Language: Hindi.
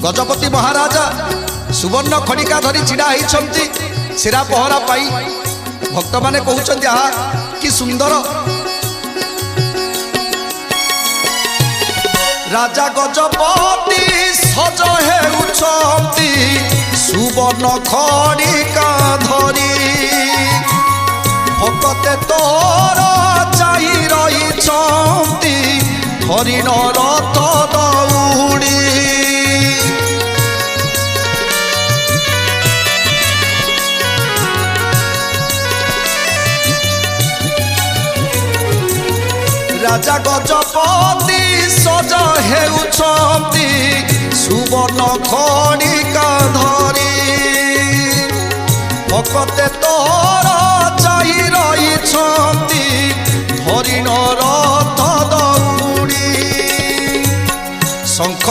गजपति महाराजा सुवर्ण खड़िका धरी छिड़ा होती शिरा पहरा पाई भक्त माने कहउछन्ति आहा कि सुंदर राजा गजपति सज हेउछन्ति सुवर्ण खड़िका धरी भक्ते तोर चाहि रहिछन्ति हरिण रथ दौड़ी राजा गजपति सज हेउछन्ति सुवर्ण खड़िका धरी भक्ते तोर चाहि रहिछन्ति हरिण रथ दौड़ी शंख